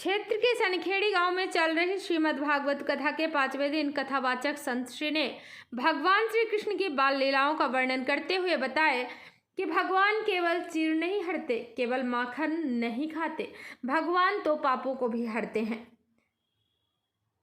क्षेत्र के सनखेड़ी गांव में चल रही श्रीमद् भागवत कथा के 5वें दिन कथावाचक संत श्री ने भगवान श्री कृष्ण की बाल लीलाओं का वर्णन करते हुए बताए कि भगवान केवल चीर नहीं हरते, केवल माखन नहीं खाते, भगवान तो पापों को भी हरते हैं।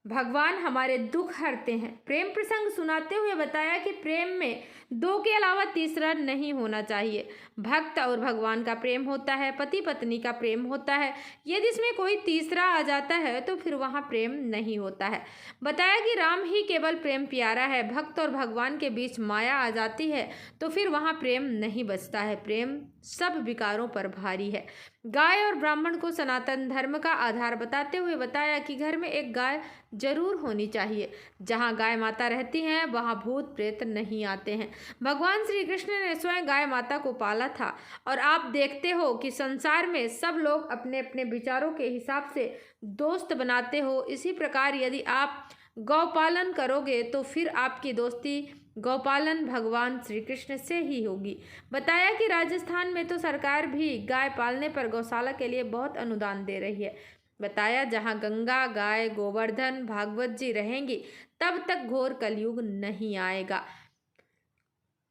भगवान हमारे दुख हरते हैं। प्रेम प्रसंग सुनाते हुए बताया कि प्रेम में दो के अलावा तीसरा नहीं होना चाहिए। भक्त और भगवान का प्रेम होता है, पति पत्नी का प्रेम होता है। यदि इसमें कोई तीसरा आ जाता है तो फिर वहाँ प्रेम नहीं होता है। बताया कि राम ही केवल प्रेम प्यारा है। भक्त और भगवान के बीच माया आ जाती है तो फिर वहाँ प्रेम नहीं बचता है। प्रेम सब विकारों पर भारी है। गाय और ब्राह्मण को सनातन धर्म का आधार बताते हुए बताया कि घर में एक गाय जरूर होनी चाहिए। जहाँ गाय माता रहती हैं वहाँ भूत प्रेत नहीं आते हैं। भगवान श्री कृष्ण ने स्वयं गाय माता को पाला था और आप देखते हो कि संसार में सब लोग अपने अपने विचारों के हिसाब से दोस्त बनाते हो। इसी प्रकार यदि आप गौपालन करोगे तो फिर आपकी दोस्ती गौपालन भगवान श्री कृष्ण से ही होगी। बताया कि राजस्थान में तो सरकार भी गाय पालने पर गौशाला के लिए बहुत अनुदान दे रही है। बताया जहां गंगा, गाय, गोवर्धन, भागवत जी रहेंगी तब तक घोर कलयुग नहीं आएगा।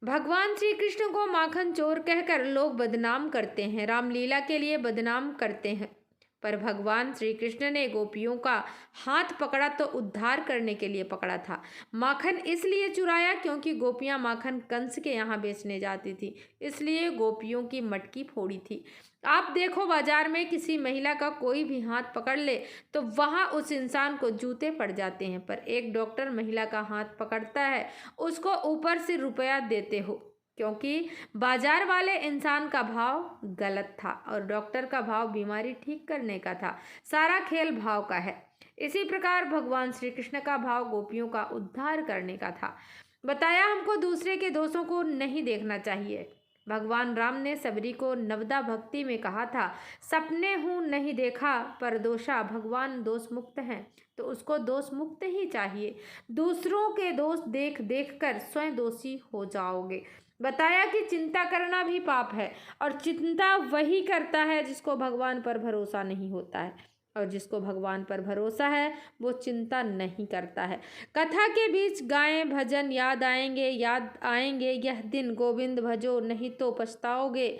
भगवान श्री कृष्ण को माखन चोर कहकर लोग बदनाम करते हैं, रामलीला के लिए बदनाम करते हैं, पर भगवान श्री कृष्ण ने गोपियों का हाथ पकड़ा तो उद्धार करने के लिए पकड़ा था। माखन इसलिए चुराया क्योंकि गोपियां माखन कंस के यहाँ बेचने जाती थी, इसलिए गोपियों की मटकी फोड़ी थी। आप देखो बाजार में किसी महिला का कोई भी हाथ पकड़ ले तो वहाँ उस इंसान को जूते पड़ जाते हैं, पर एक डॉक्टर महिला का हाथ पकड़ता है उसको ऊपर से रुपया देते हो, क्योंकि बाजार वाले इंसान का भाव गलत था और डॉक्टर का भाव बीमारी ठीक करने का था। सारा खेल भाव का है। इसी प्रकार भगवान श्री कृष्ण का भाव गोपियों का उद्धार करने का था। बताया हमको दूसरे के दोषों को नहीं देखना चाहिए। भगवान राम ने सबरी को नवदा भक्ति में कहा था, सपने हूँ नहीं देखा पर दोषा, भगवान दोष मुक्त हैं तो उसको दोष मुक्त ही चाहिए। दूसरों के दोष देख देख कर स्वयं दोषी हो जाओगे। बताया कि चिंता करना भी पाप है और चिंता वही करता है जिसको भगवान पर भरोसा नहीं होता है, और जिसको भगवान पर भरोसा है वो चिंता नहीं करता है। कथा के बीच गाएं भजन याद आएंगे यह दिन, गोविंद भजो नहीं तो पछताओगे,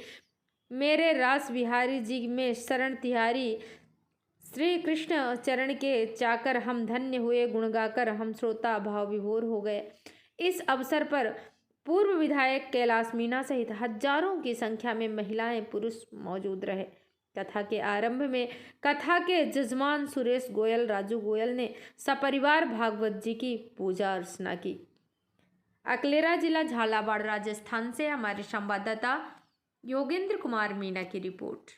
मेरे रास बिहारी जी में शरण तिहारी, श्री कृष्ण चरण के चाकर हम धन्य हुए, गुण गाकर हम श्रोता भाव विभोर हो गए। इस अवसर पर पूर्व विधायक कैलाश मीणा सहित हजारों की संख्या में महिलाएं पुरुष मौजूद रहे। कथा के आरंभ में कथा के जजमान सुरेश गोयल, राजू गोयल ने सपरिवार भागवत जी की पूजा अर्चना की। अकलेरा जिला झालावाड़ राजस्थान से हमारे संवाददाता योगेंद्र कुमार मीणा की रिपोर्ट।